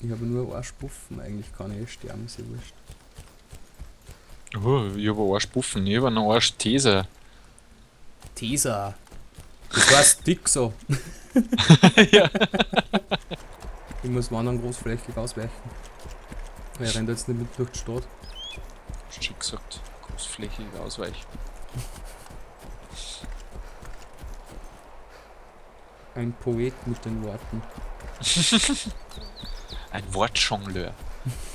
Ich habe nur Arschbuffen, eigentlich kann ich sterben, ist ja wurscht. Oh, ich habe einen Arschbuffen, ich habe einen Arsch-Taser. Tesa! Das war Stick so. Ja. Ich muss wandern großflächig ausweichen. Weil er rennt jetzt nicht mit durch die Stadt. Schick gesagt, großflächig ausweichen. Ein Poet mit den Worten. Ein Wortjongleur.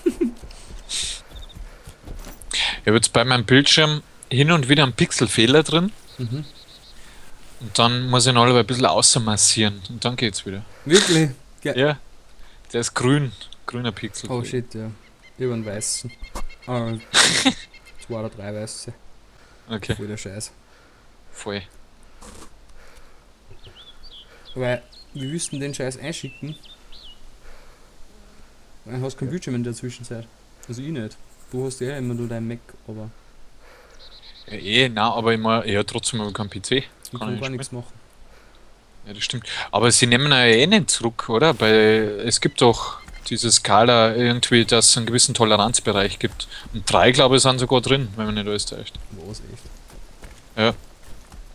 Ich habe jetzt bei meinem Bildschirm hin und wieder einen Pixelfehler drin. Mhm. Und dann muss ich ihn alle ein bisschen außermassieren. Und dann geht's wieder. Wirklich? Ja, der ist grün. Grüner Pixel. Oh shit, ja. Über einen weißen. Ah, 2 oder 3 weiße. Okay, Voll der Scheiß. voll. Weil, wir müssten den Scheiß einschicken. Weil du hast keinen Bildschirm in der Zwischenzeit. Also ich nicht. Du hast ja immer nur dein Mac, aber Ja, nein, aber ich meine, ja, trotzdem habe ich keinen PC. ich Kann kann ich gar nicht nichts machen. Ja, das stimmt. Aber sie nehmen ja eh nicht zurück, oder? Weil es gibt doch diese Skala irgendwie, dass es einen gewissen Toleranzbereich gibt. Und 3, glaube ich, sind sogar drin, wenn man nicht alles täuscht. Was, echt? Ja.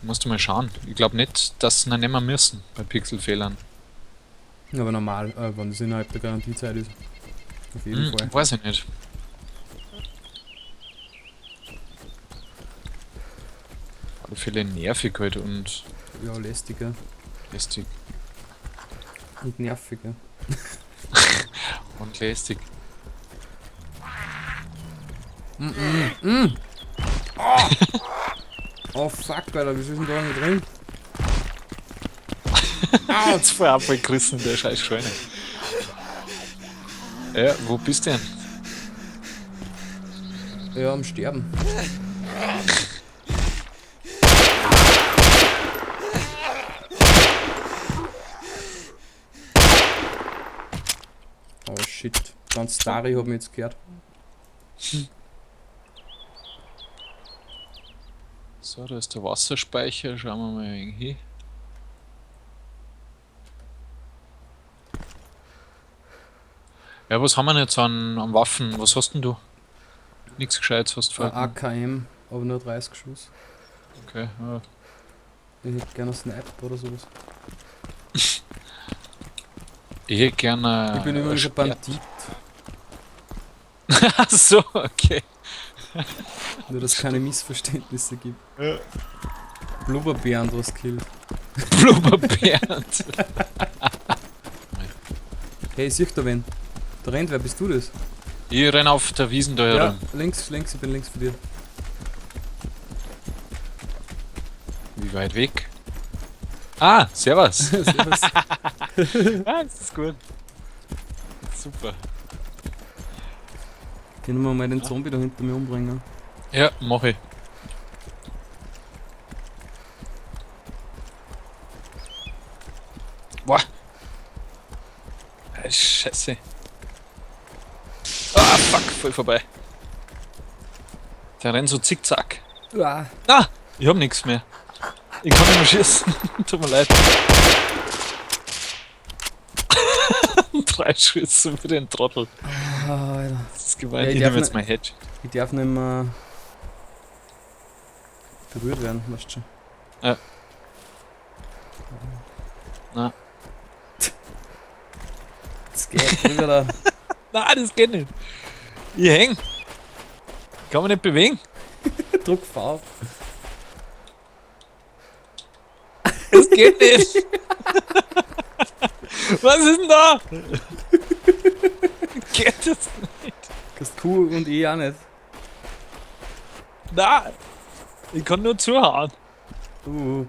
Musst du mal schauen. Ich glaube nicht, dass sie ihn nehmen müssen bei Pixelfehlern. Aber normal, wenn das innerhalb der Garantiezeit ist. Auf jeden Fall. Weiß ich nicht. Auf alle Fälle nervig halt und Ja, lästiger lästig. und nerviger. Und lästig. Oh fuck, Alter, wie ist denn da noch drin? Jetzt voll abgerissen, der scheiß Scheune. Ja, wo bist du denn? Ja, am Sterben. Oh shit. Ganz Dari hat mich jetzt gehört. So, da ist der Wasserspeicher. Schauen wir mal ein wenig hin. Ja, was haben wir denn jetzt an Waffen? Was hast denn du? Nichts Gescheites hast du Ein vorher. AKM, aber nur 30 Schuss. Okay, ja. Ich hätte gerne einen Sniper oder sowas. Ich hätte gerne. Ich bin übrigens ein Bandit. Ach so, okay. Nur, dass es keine Missverständnisse gibt. Ja. Blubberbären, was killt. Blubberbernd. Hey, sieh da wen. Da rennt wer, bist du das? Ich renn auf der Wiesen da Ja, herum. links, ich bin links von dir. Wie weit weg? Ah, servus. Servus. Ah, das ist gut. Super. Können wir mal den Zombie da hinter mir umbringen? Ja, mach ich. Boah. Scheiße. Ah, fuck, voll vorbei. Der rennt so zickzack. Uah. Ah, ich hab nichts mehr. Ich kann nicht mehr schießen. Tut mir leid. 3 Schüsse für den Trottel. Ah, Alter. Das ist gemein. Ja, ich ich darf nehme jetzt nicht- mein Hedge. Ich darf nicht mehr berührt werden, weißt du schon. Ja. Na. Das geht drüber da. Nein, das geht nicht. Ich häng. Kann man nicht bewegen. Druck V. Das geht nicht. Was ist denn da? Geht das nicht? Kannst Q und E auch nicht. Nein. Ich kann nur zuhauen.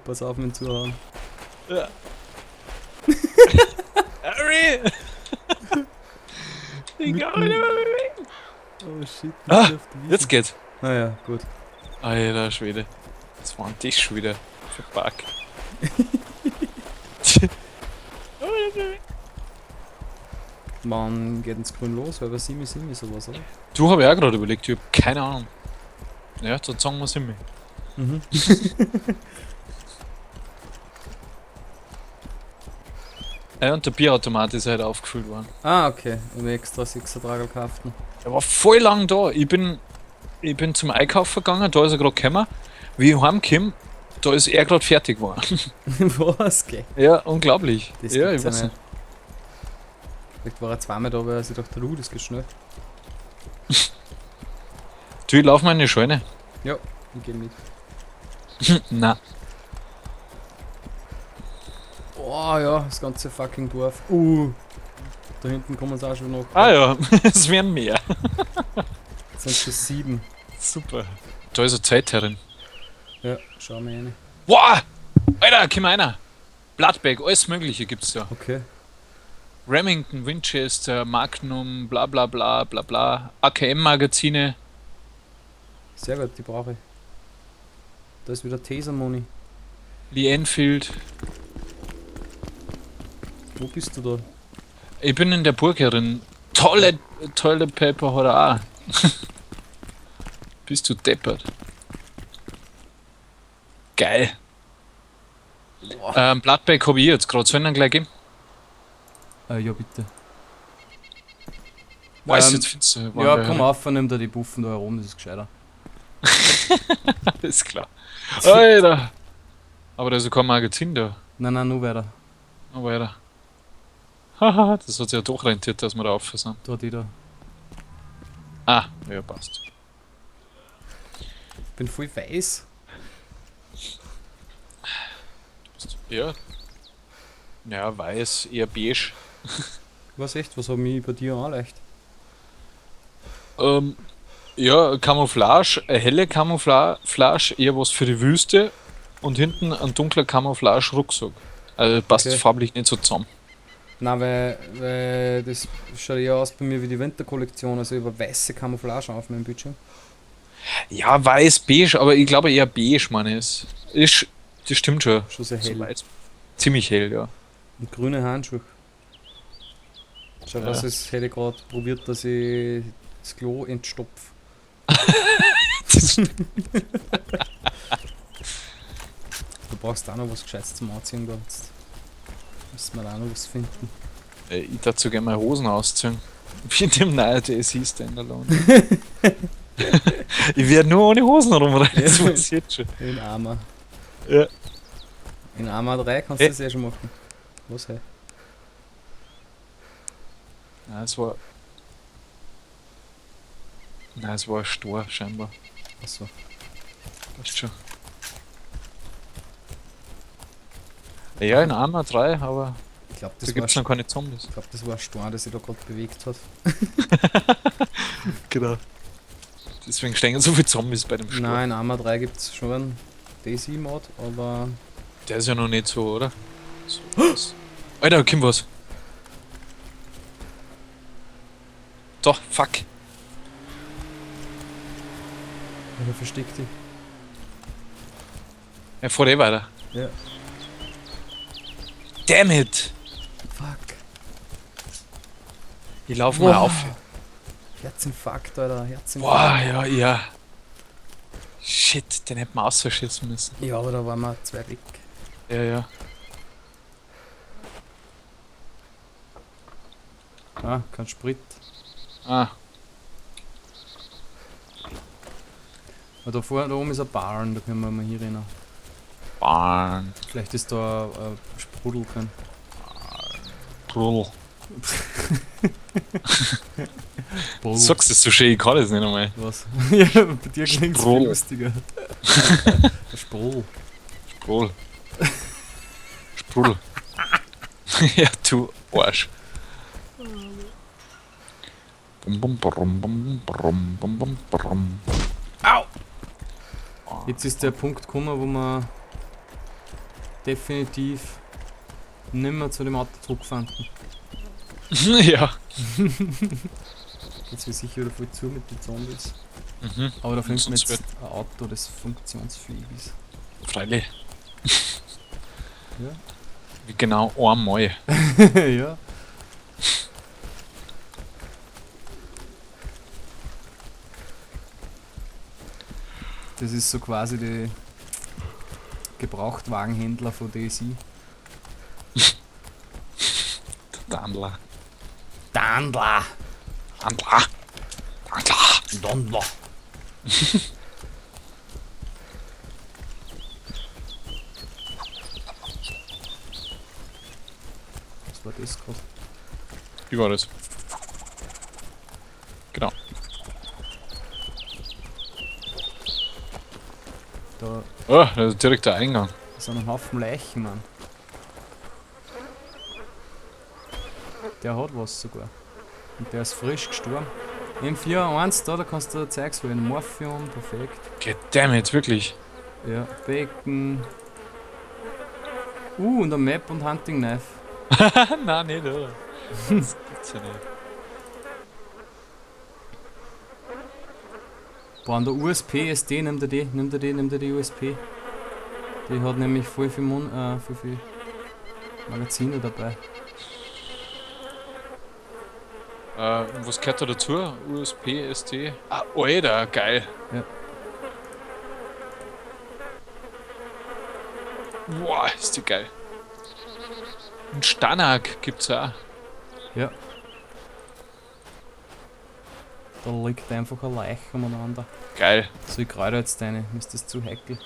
Pass auf mit dem Zuhauen. Ja. Harry! Ich kann mich nicht mehr bewegen. Oh shit. Ah, jetzt geht's. Naja, gut. Alter Schwede. Das war ein Tisch schon wieder. Verpackt. Wann geht ins Grün los? Weil bei Simi sowas, oder? Du, habe ich auch gerade überlegt. Ich habe keine Ahnung. Ja, dann sagen wir es immer. Mhm. Ja, und der Bierautomat ist halt aufgefüllt worden. Ah, okay. Ich habe extra 6er Tragel gekauft. Er war voll lang da. Ich bin zum Einkaufen gegangen, da ist er gerade gekommen. Wie ich heimkomme, da ist er gerade fertig geworden. Was? Okay. Ja, unglaublich. Das Ja, gibt's ich weiß ja nicht. Vielleicht war er zweimal da, weil er sich dachte, das geht schnell. Du, ich lauf mal in die Scheune. Ja, ich gehe mit. Na, Oh ja, das ganze fucking Dorf. Da hinten kommen sie auch schon noch. ah ja, es wären mehr. Jetzt sind schon 7. Super. Da ist eine Zeitherrin. Ja, schau mal rein. Wow! Alter, komm einer! Bloodbag, alles Mögliche gibt's da. Okay. Remington, Winchester, Magnum, bla bla bla bla bla. AKM-Magazine. Sehr gut, die brauche ich. Da ist wieder Taser-Money. Lee Enfield. Wo bist du da? Ich bin in der Burg herin. Toilet Paper hat er auch. Bist du deppert. Geil. Bloodbag habe ich jetzt gerade. Sollen wir ihn gleich geben? Ja, bitte. Weiß jetzt findest du. Ja, komm auf, nimm da die Buffen da herum, das ist gescheiter. Ist klar. Alter. Aber da ist ja kein Magazin da. Nein, nur weiter. Oh, weiter. Haha, das hat sich ja doch rentiert, dass wir da rauf sind. Da die da. Ah, ja, passt. Ich bin voll weiß. Ja. Ja, weiß, eher beige. Was echt? Was hat mich bei dir anleicht? Ja, Camouflage, eine helle Camouflage, eher was für die Wüste und hinten ein dunkler Camouflage-Rucksack. Also passt Okay. farblich nicht so zusammen. Nein, weil das schaut eher aus bei mir wie die Winterkollektion, also über weiße Camouflage auf meinem Bildschirm. Ja, weiß, beige, aber ich glaube eher beige, meine ich. Das stimmt schon. Schon sehr So hell. weiß. Ziemlich hell, ja. Und grüne Handschuhe. Schau, Ja. was ist, hätte ich gerade probiert, dass ich das Klo entstopf. Du brauchst auch noch was Gescheites zum Anziehen da jetzt. Müssen wir da auch noch was finden. Ich dazu gerne meine Hosen ausziehen. Wie in dem neuen DSI Standalone. Ich werde nur ohne Hosen rumrennen, das Ja. weiß ich jetzt schon. In Arma. Ja. In Arma 3 kannst du das ja schon machen. Was hey? Nein, es war ein Stor, scheinbar. Achso. Weißt schon. Ja, in Arma 3, aber Ich glaube, da das, gibt es war, noch keine Zombies. ich glaub, das war ein Storn, der sich da gerade bewegt hat. Genau. Deswegen stehen so viele Zombies bei dem Stor. Nein, in Arma 3 gibt es schon einen DayZ-Mod, aber Der ist ja noch nicht so, oder? So was. Alter, da kommt was. Doch, fuck. er versteckt dich. Er fährt eh weiter. Ja. Damn it! Fuck. Ich laufe mal auf. Herzinfarkt, Alter. Boah, Herzinfarkt. ja. Shit, den hätten wir ausschießen müssen. Ja, aber da waren wir zwei weg. Ja. Ah, kein Sprit. Ah, Aber da vorne, da oben ist ein Barn, da können wir mal hier rein. Bahn. Vielleicht ist da Sprudel drin. Brudel. Sprudel. Sagst du so schön, ich kann das nicht einmal. Was? Ja, bei dir klingt es Sprudel. viel lustiger. Sprudel. Sprudel. Sprudel. Ja, du Arsch. Bum, bum, brum, bum, brum, bum, bum, brum. Au! Jetzt ist der Punkt gekommen, wo man definitiv nimmer zu dem Auto zurückfinden. Ja. Jetzt wird sicher wieder voll zu mit den Zombies. Mhm. Aber da findet man Sonst jetzt ein Auto, das funktionsfähig ist. Freilich. Ja. Wie genau einmal. Ja. Das ist so quasi die Gebrauchtwagenhändler von DSI. Dandler. Dandler! Dandler. Dandler. Dandler! Was war das gerade? Wie war das? Genau. Da Oh, das ist direkt der Eingang. sind ein Haufen Leichen, Mann. Der hat was sogar. Und der ist frisch gestorben. M4A1 da kannst du Zeugs wählen. Morphium, perfekt. Goddammit, wirklich. Ja, Bacon. Und eine Map und Hunting Knife. Nein, nicht, oder? Das gibt's ja nicht. Boah, an der USP SD, nimm dir die USP. Die hat nämlich voll viel, voll viel Magazine dabei. Was gehört da dazu? USB, SD? Ah, Alter, geil. Ja. Boah, ist die geil. Und Stanak gibt's auch. Ja. Da liegt einfach eine Leiche umeinander. Geil. So, ich greife jetzt deine, mir ist das zu heikel.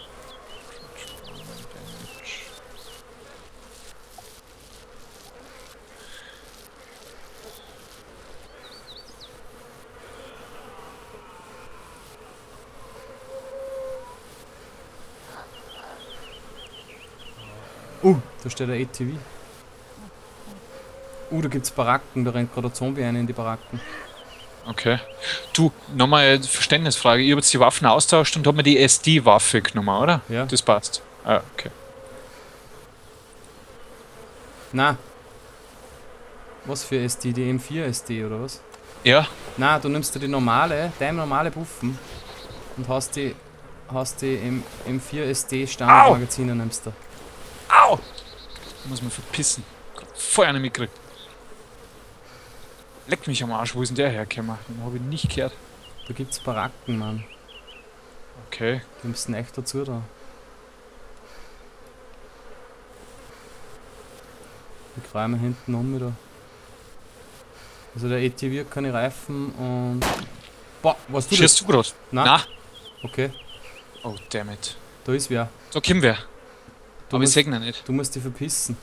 Da steht ein ATV. Da gibt's Baracken, da rennt gerade ein Zombie rein in die Baracken. Okay. Du, nochmal eine Verständnisfrage. Ihr habt jetzt die Waffen austauscht und habt mir die SD-Waffe genommen, oder? Ja. Das passt. Ah, okay. Na. Was für SD? Die M4 SD oder was? Ja. Na, du nimmst dir die normale, deine normale Buffen und hast die M4 SD Standardmagazine nimmst du. Au! Muss man verpissen. Voll eine mitgekriegt. Leck mich am Arsch, wo ist denn der hergekommen? Den habe ich nicht gehört. Da gibt's Baracken, Mann. Okay. Die müssen echt dazu da. Ich greife mir hinten um wieder. Also der ATV hat keine Reifen und... Boah, was du das? Schießt du gerade? Nein. Na? Okay, Oh, damn it. da ist wer. Da kommen wir. Du Aber ich musst, sehe ihn nicht. du musst dich verpissen.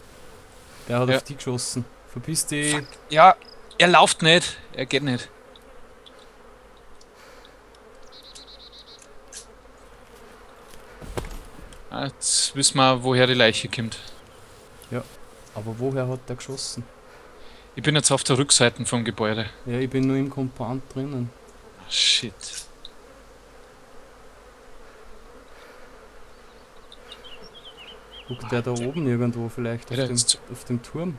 Der hat Ja. auf dich geschossen. Verpiss dich. Fuck. Ja, er läuft nicht. Er geht nicht. Jetzt wissen wir, woher die Leiche kommt. Aber woher hat der geschossen? Ich bin jetzt auf der Rückseite vom Gebäude. Ja, ich bin nur im Compound drinnen. Shit. Guckt der da oben irgendwo vielleicht Ja, jetzt- auf dem Turm?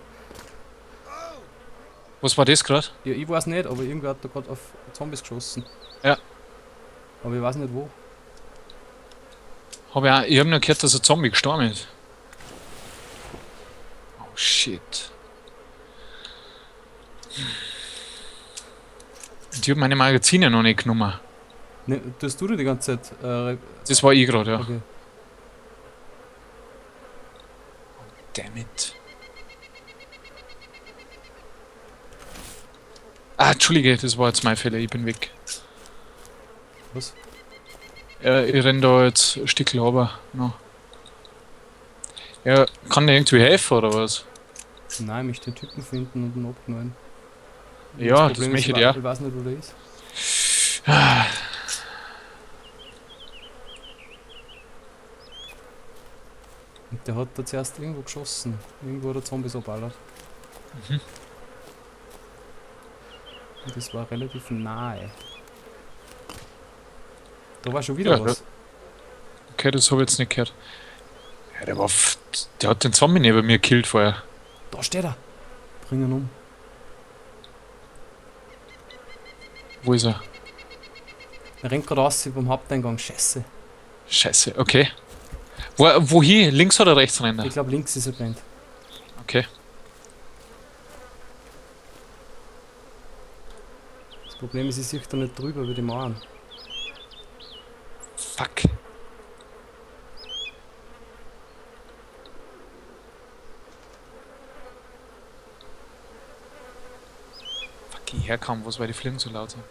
Was war das gerade? Ja, ich weiß nicht, aber irgendwer hat da gerade auf Zombies geschossen. Ja. Aber ich weiß nicht wo. Ich hab nur gehört, dass ein Zombie gestorben ist. Oh shit. Und ich hab meine Magazine noch nicht genommen. Ne, tust du dir die ganze Zeit? Das war ich gerade, ja. Okay. Damn it. Ah, Entschuldige, das war jetzt mein Fehler, ich bin weg. Was? Ich renn da jetzt ein Stück runter. No. Ja, kann der irgendwie helfen oder was? Nein, ich möchte den Typen finden und ihn abknallen. Ja, das Problem ist, möchte ich ich ja. Ich weiß nicht, wo der ist. Und der hat da zuerst irgendwo geschossen. Irgendwo hat er Zombies abballert. Mhm. Und das war relativ nahe. Da war schon wieder Ja, was. Okay, das habe ich jetzt nicht gehört. Ja, der hat den Zombie neben mir gekillt vorher. Da steht er! Bring ihn um. Wo ist er? Er rennt gerade raus beim Haupteingang. Scheiße. Scheiße, okay. Wohin? Links oder rechts rennt er? Ich glaube links ist er brennt. Okay. Das Problem ist, ich sehe da nicht drüber über die Mauern. Fuck. Geh herkommen, was weil die Fliegen so laut sind.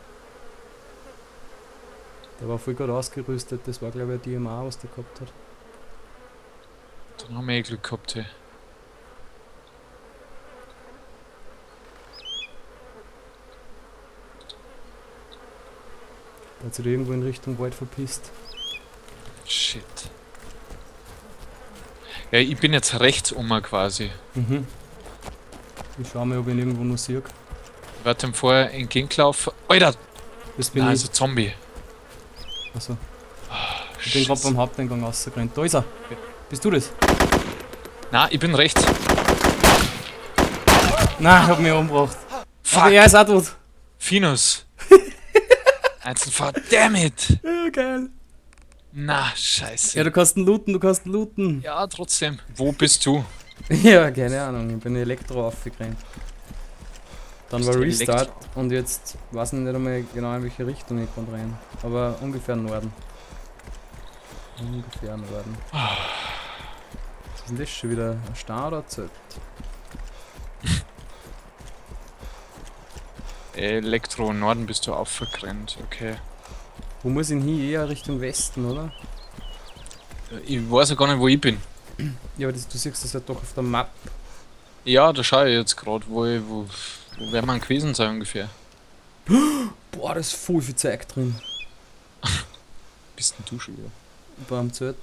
Der war voll gut ausgerüstet, das war glaube ich ein DMA, was der gehabt hat. Dann haben wir eh Glück gehabt, hey. Der hat sich da irgendwo in Richtung Wald verpisst. Shit. Ja, ich bin jetzt rechts quasi. Mhm. Ich schau mal, ob ich ihn irgendwo noch sehe. Ich werde dem vorher entgegengelaufen. Alter! Das bin Nein, ich. also Zombie. Achso. Ich bin gerade beim Haupteingang rausgerannt. Da ist er. Bist du das? Nein, ich bin rechts. Nein, ich hab mich umgebracht. Fuck! Aber er ist auch tot. Finus! Einzelfahrt, damn it! Ja, geil. Na, scheiße. Ja, du kannst ihn looten, du kannst ihn looten. Ja, trotzdem. Wo bist du? Ja, keine Ahnung. Ich bin Elektro aufgerannt. Dann Bist war du Restart Elektro? und jetzt weiß ich nicht einmal genau in welche Richtung ich gerade rein. Aber ungefähr Norden. Ungefähr Norden. Was ist denn das schon wieder? Ein Stau oder ein Zelt? Elektro, Norden bist du aufgerannt, okay. Wo muss ich denn hin? Eher Richtung Westen, oder? Ich weiß ja gar nicht, wo ich bin. Ja, aber du siehst das ja doch auf der Map. Ja, da schaue ich jetzt gerade, wo wäre man gewesen sein ungefähr. Boah, da ist voll viel Zeug drin. Bist denn du schon wieder? Beim Zelt.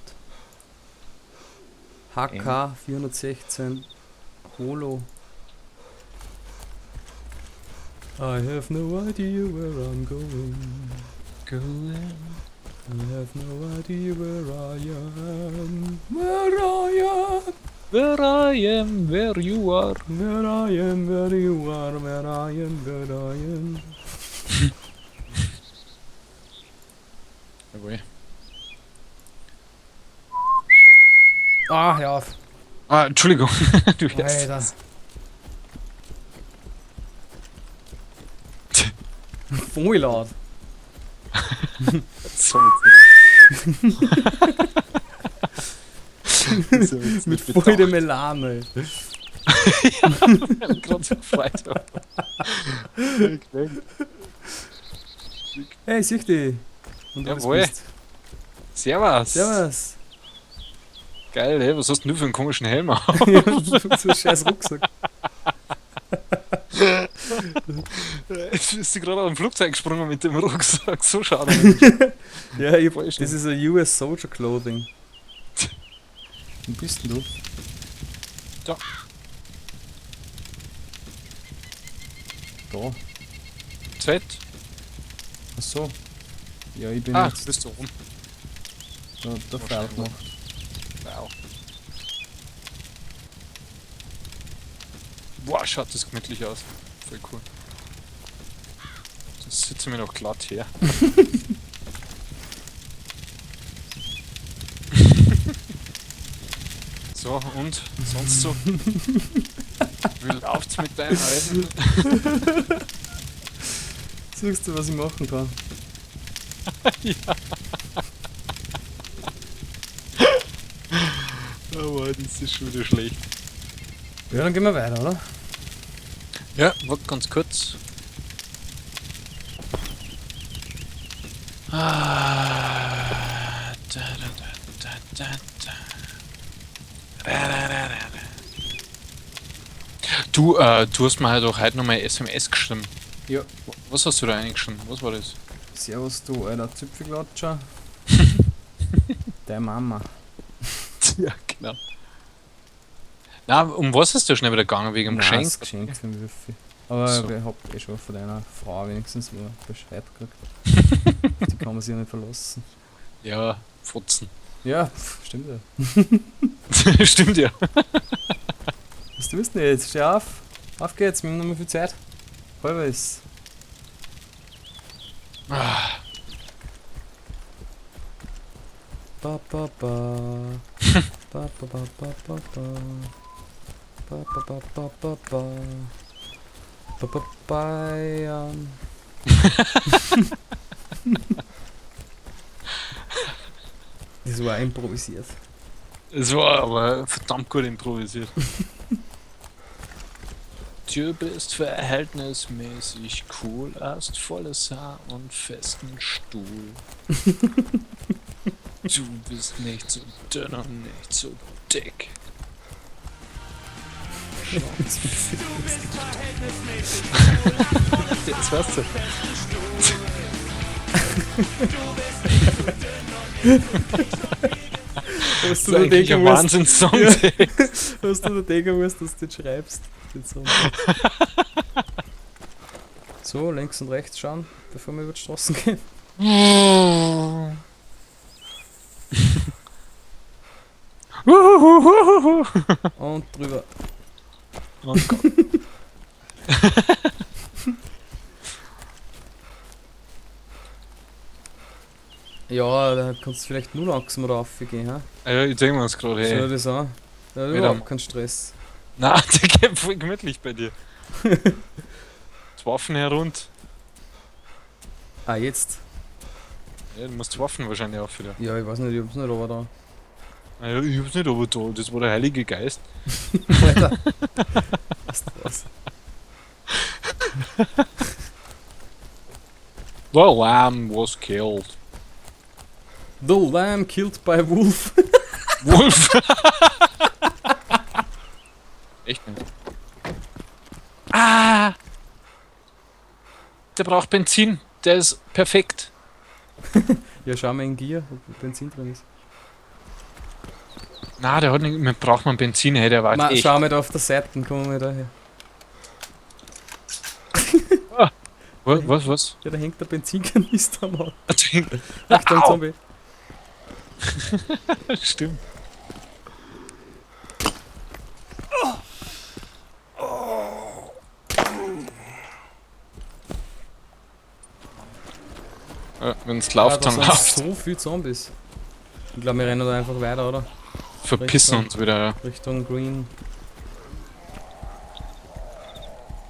HK 416 Holo. I have no idea where I'm going. I have no idea where I am. Where I am. Where I am, where you are. Where I am, where you are, where I am, where I am. Jawohl. Ah, hör auf. Ah, Entschuldigung. Du hörst Alter. das. Voll laut. So witzig. Mit voll der Melane. Ich hab gerade so gefreut. Hey, ich sieh dich. Und du Jawohl. bist. Servus. Servus. Geil, ey, was hast denn du für einen komischen Helm auf? So ein scheiß Rucksack. Jetzt bist du gerade auf dem Flugzeug gesprungen mit dem Rucksack. So schade. Ja, Voll schön. das ist ein US Soldier Clothing. Wo bist denn du? Da. Da. Z. Achso. Ja, ich bin Ah, jetzt bist du oben. da fährt noch. Wow. Boah, schaut das gemütlich aus. Voll cool. Das sitzt mir noch glatt her. So, und? Sonst so? Wie läuft's mit deinen Alten? Siehst du, was ich machen kann? Oh, das ist schon wieder schlecht. Ja, dann gehen wir weiter, oder? Ja, warte ganz kurz. Du, du hast mir halt auch heute nochmal SMS geschrieben. Ja. Was hast du da eigentlich geschrieben? Was war das? Servus, du alter Zipfelklatscher. Deine Mama. Ja, genau. Na, um was ist da schnell wieder gegangen? Wegen dem Geschenk? Das Geschenk für den Würfel. Aber So. ich hab eh schon von deiner Frau wenigstens mal Bescheid gekriegt. Die kann man sich ja nicht verlassen. Ja, Fotzen. Ja, stimmt ja. Stimmt ja. Was tust du denn jetzt? Steh auf. Auf geht's, wir haben noch mal viel Zeit. Halber ist. Ah, Ba ba ba. Ba ba ba ba ba ba. Ba ba ba ba ba ba. Ba ba Bayern. Das war improvisiert. es war aber verdammt gut improvisiert. Du bist verhältnismäßig cool, hast volles Haar und festen Stuhl. Du bist nicht so dünn und nicht so dick. Jetzt weißt du. Hast du Das ist dir eigentlich ein denken musst, Wahnsinnssong. Ja. hast du dir denken musst, dass du das schreibst? Den Song. So, links und rechts schauen, bevor wir über die Straßen gehen. Und drüber. Oh Gott. Ja, da kannst du vielleicht nur langsam raufgehen, ha? Ja, ich denke mir das gerade, Schau dir hey. das an. Ja, Wieder überhaupt mal. kein Stress. Na, der geht voll gemütlich bei dir. Die Waffen herund. Ah, jetzt? Ja, du musst die Waffen wahrscheinlich auch wieder. Ja, ich weiß nicht, ich hab's nicht aber da. Naja, ich hab's nicht, aber da, das war der Heilige Geist. Alter. Was das? The lamb was killed. The lamb killed by wolf. Wolf! Echt nicht. Ah! Der braucht Benzin. Der ist perfekt. Ja, schau mal in Gier, ob Benzin drin ist. Na, der hat nicht. Man braucht man Benzin, hey, der war echt. Schau mal da auf der Seite, komm mal daher. Was? Ja, da hängt der Benzinkanister am Auto. Achtung, Achtung, Zombie. Stimmt. Ja, wenn's läuft, da dann sind läuft. so viele Zombies. Ich glaube, wir rennen da einfach weiter, oder? Verpissen uns wieder, ja. Richtung Green.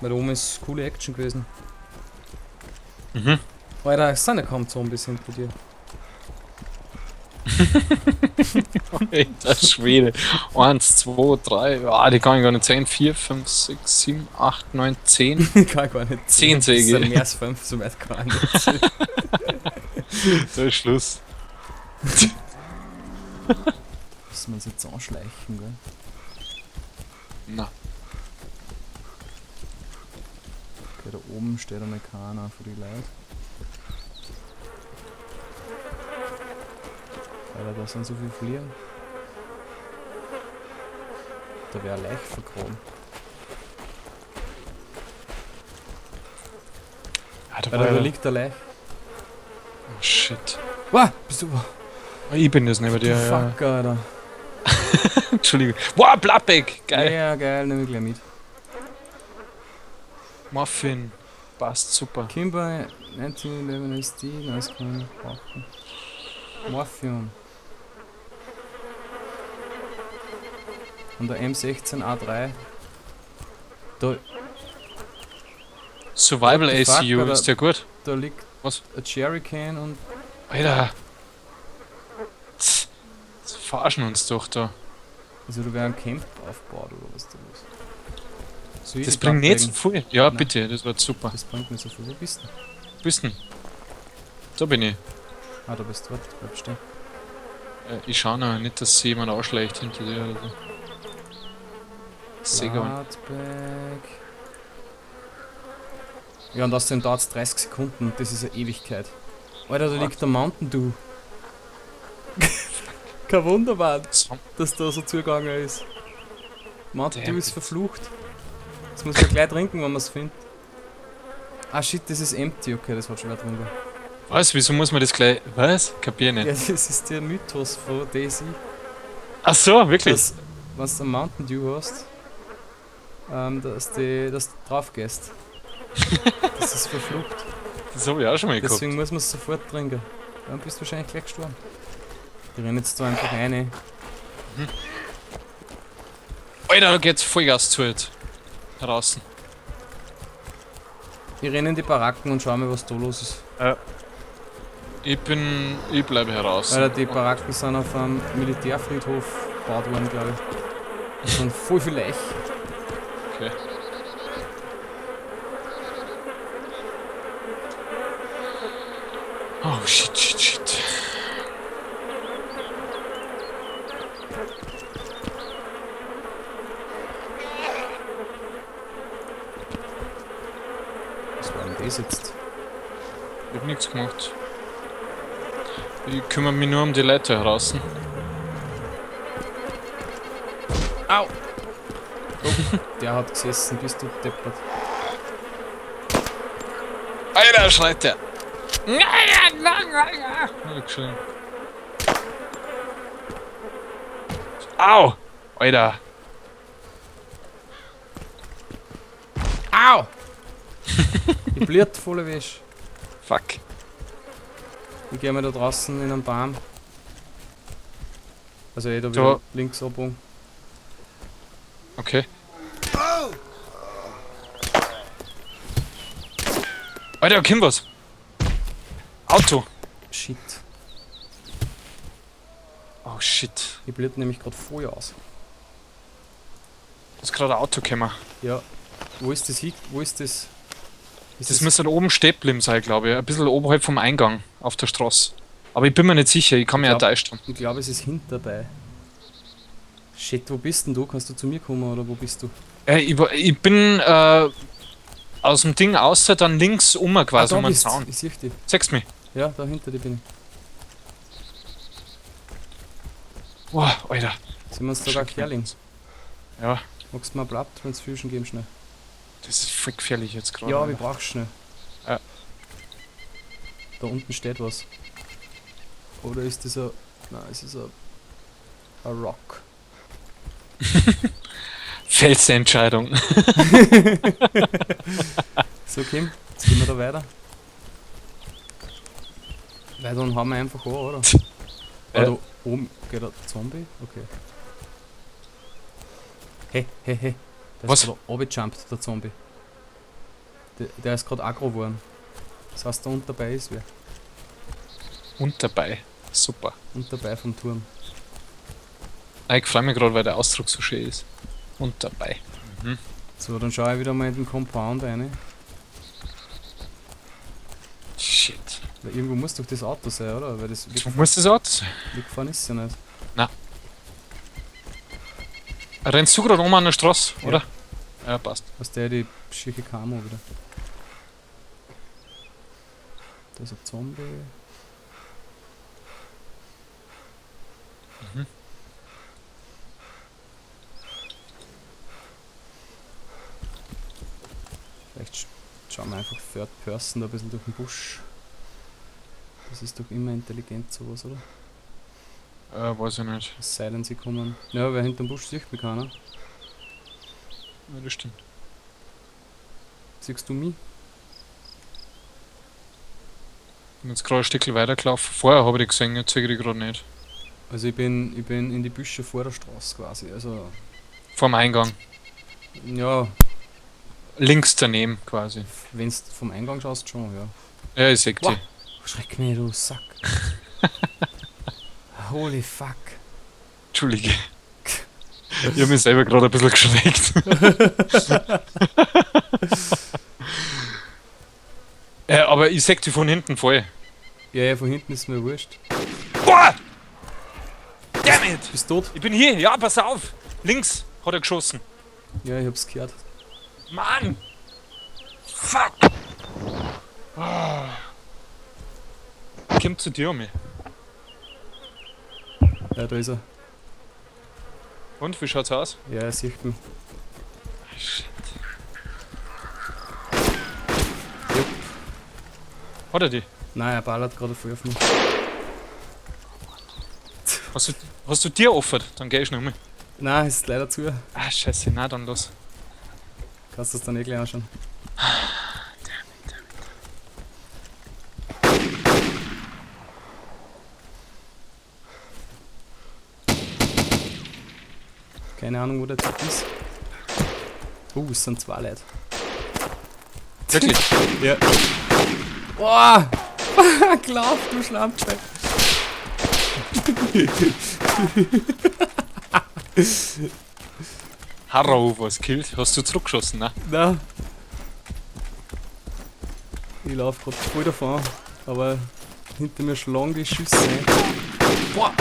Weil da oben ist coole Action gewesen. Mhm. Alter, es sind ja kaum Zombies hinter dir. Alter Schwede. 1, 2, 3, ja, die kann ich gar nicht sehen. 4, 5, 6, 7, 8, 9, 10. Kann ich gar nicht. 10 Das sind Säge. mehr als 5, so weit kann ich nicht. Da ist Schluss. Müssen wir uns jetzt anschleichen, gell? Na, Okay, da oben steht einmal keiner für die Leute. Alter, da sind so viele Fliegen. Da wäre leicht vergraben. Alter, Alter, da liegt der Leich. Oh shit. Wow, bist du... Oh, ich bin das neben dir, ja. Fuck, Alter. Entschuldigung. Wow, Blattbeck! Geil. Ja, geil, nehm ich gleich mit. Muffin. Passt super. Kimber 1911 ist die, das kann ich brauchen. Morphium. Und der M16A3. Da, Survival What the fuck, ACU, Alter? ist der gut? da liegt Was? ein Jerrycan und... Alter. Sie verarschen uns doch da. Also da wäre ein Camp aufgebaut oder was da ist. Soll ich Das die bringt nicht so ablegen? viel. Ja, Nein. bitte, das wird super. Das bringt nicht so viel. Wo bist du? Wo bist denn? Da bin ich. Ah, da bist du. Warte, bleib stehen. Ich schau noch nicht, dass sie jemand ausschleicht hinter dir oder so. Sehr gut. Hardback. Ja, und außerdem dauert es 30 Sekunden. Das ist eine Ewigkeit. Alter, da liegt der Mountain Dew. Kein Wunder, Mann, dass da so zugegangen ist. Mountain Dew ist verflucht. Das muss man gleich trinken, wenn man es findet. Ah shit, das ist empty. Okay, das war schon wieder drin. Was? Wieso muss man das gleich. Was? Kapier Ja, nicht. das ist der Mythos von Daisy. Ach so, wirklich? Dass, wenn du einen Mountain Dew hast, dass du drauf gehst. Das ist verflucht. Das habe ich auch schon mal gehabt. Deswegen muss man es sofort trinken. Dann bist du wahrscheinlich gleich gestorben. Die rennen jetzt da einfach rein. Alter, da geht's Vollgas zu jetzt. Draußen. Ich renne in die Baracken und schau mal, was da los ist. Ich bleibe heraus. Alter, die Baracken sind auf einem Militärfriedhof gebaut worden, glaube ich. Da sind voll viel Leich. Okay. Oh, shit, shit, shit. Was war denn das jetzt? Ich hab nichts gemacht. Ich kümmere mich nur um die Leute draußen. Au! Oh, der hat gesessen, bist du deppert. Alter, schreit der! Dankeschön. Au! Alter! Au! Ich bliert volle Wäsche. Fuck. Ich gehe mal da draußen in einen Baum. Also da Da- wieder links abbogen. Okay. Alter, da kommt was! Auto! Shit. Oh shit. Ich bliert nämlich gerade voll aus. Da ist gerade ein Auto gekommen. Ja. Wo ist das hin? Wo ist das? Ist Das müsste oben stehen bleiben sein, glaube ich. Ein bisschen oberhalb vom Eingang auf der Straße. Aber ich bin mir nicht sicher, ich kann mich ja täuschen. Ich glaube, es ist hinter dabei. Shit, wo bist denn du? Kannst du zu mir kommen oder wo bist du? Ich bin aus dem Ding außer dann links quasi da um den bist. Zaun. Ich sehe dich. Zeig's mir. Ja, da hinter dir bin ich. Boah, Alter. Sind wir uns da gar Kerling? Ja, Magst du mir Blood Transfusion geben schnell? das ist voll gefährlich jetzt gerade. Ja, aber ich Alter. brauch's schnell. Ja. Da unten steht was. Oder ist das ein... Nein, es ist ein Rock. Felsentscheidung. So, Kim, jetzt gehen wir da weiter. Weil dann haben wir einfach an, oder? Ah, da oben geht der Zombie? Okay. Hey, hey, hey. Der Was? ist gerade runtergejumpt, der Zombie. Der ist gerade aggro geworden. Das heißt, da unten dabei ist wer. Und dabei. Super. Und dabei vom Turm. Ich freue mich gerade, weil der Ausdruck so schön ist. Und dabei. So, dann schaue ich wieder mal in den Compound rein. Shit. Weil irgendwo muss doch das Auto sein, oder? Weil das Du musst das Auto sein. weggefahren ist ja nicht. Rennst du gerade um an der Straße, Ja. oder? Ja, passt. Was der die schicke Camo wieder. Da ist ein Zombie. Mhm. Vielleicht schauen wir einfach Third Person da ein bisschen durch den Busch. Das ist doch immer intelligent sowas, oder? Weiß ich nicht. Es sei denn, sie kommen. Ja, wer hinterm Busch sieht mich keiner. Ja, das stimmt. Siehst du mich? Ich bin jetzt gerade ein Stückchen weitergelaufen. Vorher habe ich die gesehen, jetzt sehe ich die gerade nicht. Also ich bin in die Büsche vor der Straße quasi. Also Vorm Eingang. ja, Links daneben quasi. wenn du vom Eingang schaust, schon, ja. Ja, ich sehe die. Wow. Schreck mich, du Sack. Holy fuck. Entschuldige. Ich habe mich selber gerade ein bisschen geschreckt. Aber ich sehe die von hinten voll. Ja, von hinten ist mir wurscht. Boah! Damn it! Bist du tot? Ich bin hier, ja, pass auf! Links hat er geschossen. Ja, ich hab's gehört. Mann! Fuck! Ah. Kommt zu dir um mich. Ja, da ist er. Und, wie schaut's aus? Ja, er sieht mich. Shit. Jupp. Hat er die? Nein, er ballert gerade voll auf mich. Hast du dir offert? Dann geh ich noch mal. Nein, ist leider zu. Ah, scheiße, na dann los. Kannst du das dann eh gleich anschauen. Keine Ahnung, wo der Typ ist. Es sind zwei Leute. Wirklich? Ja. Boah! Lauf, du Schlampe! Harrow was killt. Hast du zurückgeschossen, ne? Na. Ich lauf grad voll davon, aber Hinter mir schlagen die Schüsse ein. Boah!